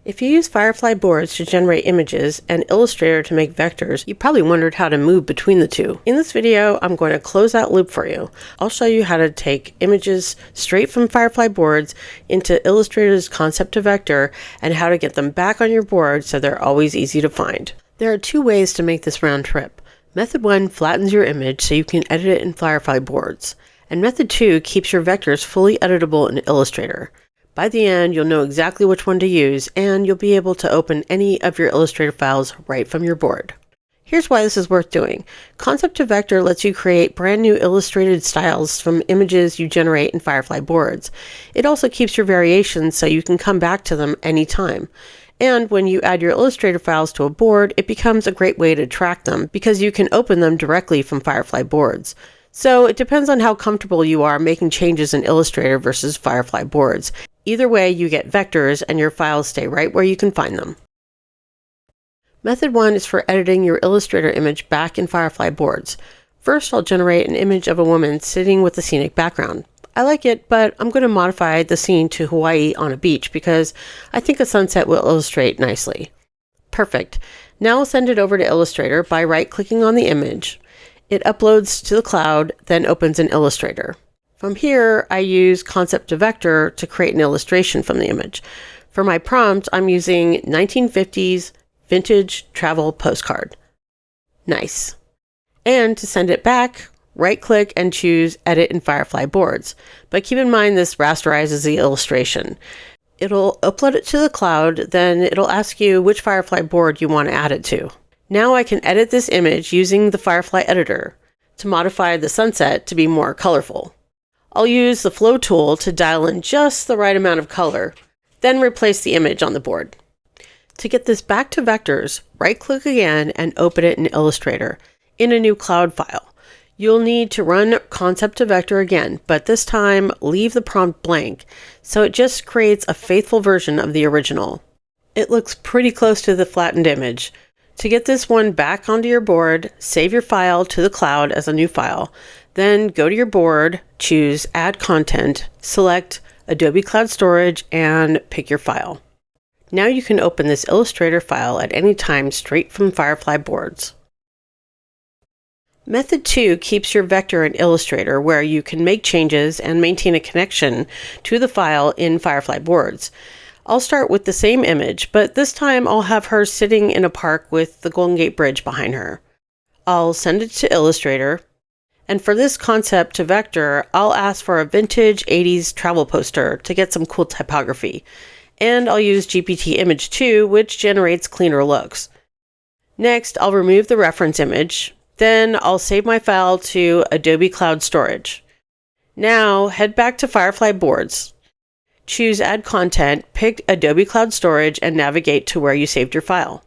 If you use Firefly Boards to generate images and Illustrator to make vectors, you probably wondered how to move between the two. In this video, I'm going to close that loop for you. I'll show you how to take images straight from Firefly Boards into Illustrator's concept to vector and how to get them back on your board so they're always easy to find. There are two ways to make this round trip. Method 1 flattens your image so you can edit it in Firefly Boards, and Method 2 keeps your vectors fully editable in Illustrator. By the end, you'll know exactly which one to use, and you'll be able to open any of your Illustrator files right from your board. Here's why this is worth doing. Concept to Vector lets you create brand new illustrated styles from images you generate in Firefly Boards. It also keeps your variations so you can come back to them anytime. And when you add your Illustrator files to a board, it becomes a great way to track them because you can open them directly from Firefly Boards. So it depends on how comfortable you are making changes in Illustrator versus Firefly Boards. Either way, you get vectors and your files stay right where you can find them. Method 1 is for editing your Illustrator image back in Firefly Boards. First, I'll generate an image of a woman sitting with a scenic background. I like it, but I'm going to modify the scene to Hawaii on a beach because I think a sunset will illustrate nicely. Perfect. Now I'll send it over to Illustrator by right-clicking on the image. It uploads to the cloud, then opens in Illustrator. From here, I use Concept to Vector to create an illustration from the image. For my prompt, I'm using 1950s vintage travel postcard. Nice. And to send it back, right-click and choose Edit in Firefly Boards. But keep in mind this rasterizes the illustration. It'll upload it to the cloud, then it'll ask you which Firefly board you want to add it to. Now I can edit this image using the Firefly editor to modify the sunset to be more colorful. I'll use the Flow tool to dial in just the right amount of color, then replace the image on the board. To get this back to vectors, right-click again and open it in Illustrator in a new cloud file. You'll need to run Concept to Vector again, but this time leave the prompt blank, so it just creates a faithful version of the original. It looks pretty close to the flattened image. To get this one back onto your board, save your file to the cloud as a new file. Then go to your board, choose Add Content, select Adobe Cloud Storage, and pick your file. Now you can open this Illustrator file at any time straight from Firefly Boards. Method 2 keeps your vector in Illustrator where you can make changes and maintain a connection to the file in Firefly Boards. I'll start with the same image, but this time I'll have her sitting in a park with the Golden Gate Bridge behind her. I'll send it to Illustrator. And for this concept to vector, I'll ask for a vintage 80s travel poster to get some cool typography. And I'll use GPT Image 2, which generates cleaner looks. Next, I'll remove the reference image. Then I'll save my file to Adobe Cloud Storage. Now, head back to Firefly Boards. Choose Add Content, pick Adobe Cloud Storage, and navigate to where you saved your file.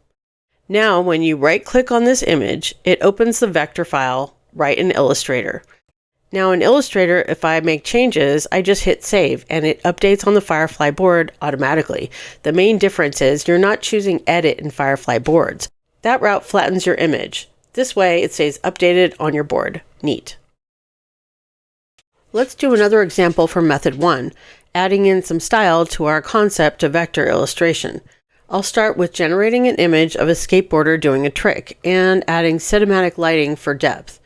Now, when you right-click on this image, it opens the vector file right in Illustrator. Now in Illustrator, if I make changes, I just hit save and it updates on the Firefly board automatically. The main difference is you're not choosing edit in Firefly Boards. That route flattens your image. This way it stays updated on your board. Neat. Let's do another example from Method 1, adding in some style to our concept to vector illustration. I'll start with generating an image of a skateboarder doing a trick and adding cinematic lighting for depth.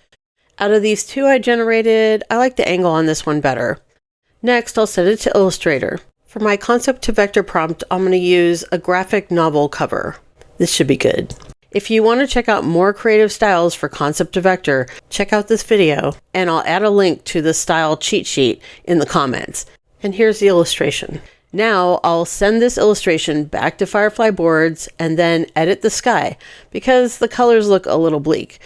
Out of these two I generated, I like the angle on this one better. Next, I'll send it to Illustrator. For my concept to vector prompt, I'm going to use a graphic novel cover. This should be good. If you want to check out more creative styles for concept to vector, check out this video, and I'll add a link to the style cheat sheet in the comments. And here's the illustration. Now I'll send this illustration back to Firefly Boards and then edit the sky because the colors look a little bleak.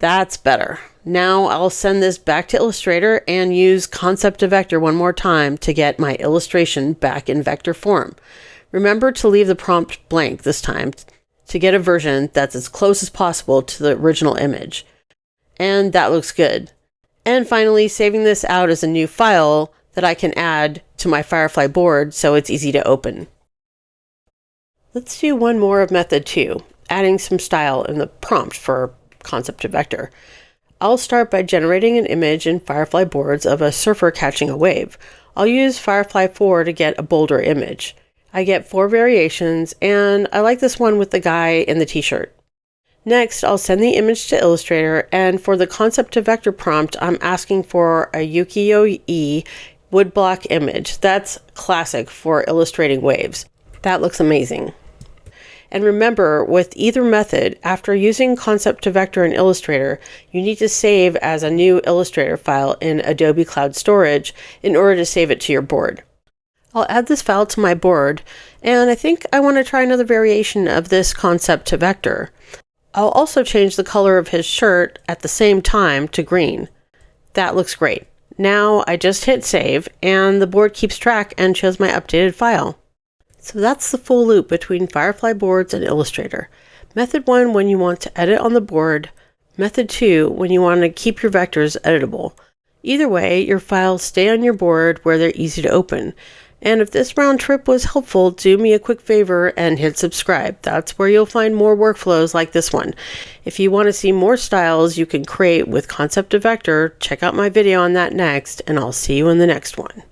That's better. Now I'll send this back to Illustrator and use Concept to Vector one more time to get my illustration back in vector form. Remember to leave the prompt blank this time to get a version that's as close as possible to the original image. And that looks good. And finally, saving this out as a new file that I can add to my Firefly board so it's easy to open. Let's do one more of Method 2, adding some style in the prompt for Concept to Vector. I'll start by generating an image in Firefly Boards of a surfer catching a wave. I'll use Firefly 4 to get a bolder image. I get 4 variations, and I like this one with the guy in the t-shirt. Next, I'll send the image to Illustrator, and for the concept to vector prompt, I'm asking for a ukiyo-e woodblock image. That's classic for illustrating waves. That looks amazing. And remember, with either method, after using concept to vector in Illustrator, you need to save as a new Illustrator file in Adobe Cloud Storage in order to save it to your board. I'll add this file to my board, and I think I want to try another variation of this concept to vector. I'll also change the color of his shirt at the same time to green. That looks great. Now I just hit save, and the board keeps track and shows my updated file. So that's the full loop between Firefly Boards and Illustrator. Method 1 when you want to edit on the board. Method 2 when you want to keep your vectors editable. Either way, your files stay on your board where they're easy to open. And if this round trip was helpful, do me a quick favor and hit subscribe. That's where you'll find more workflows like this one. If you want to see more styles you can create with concept to vector, check out my video on that next, and I'll see you in the next one.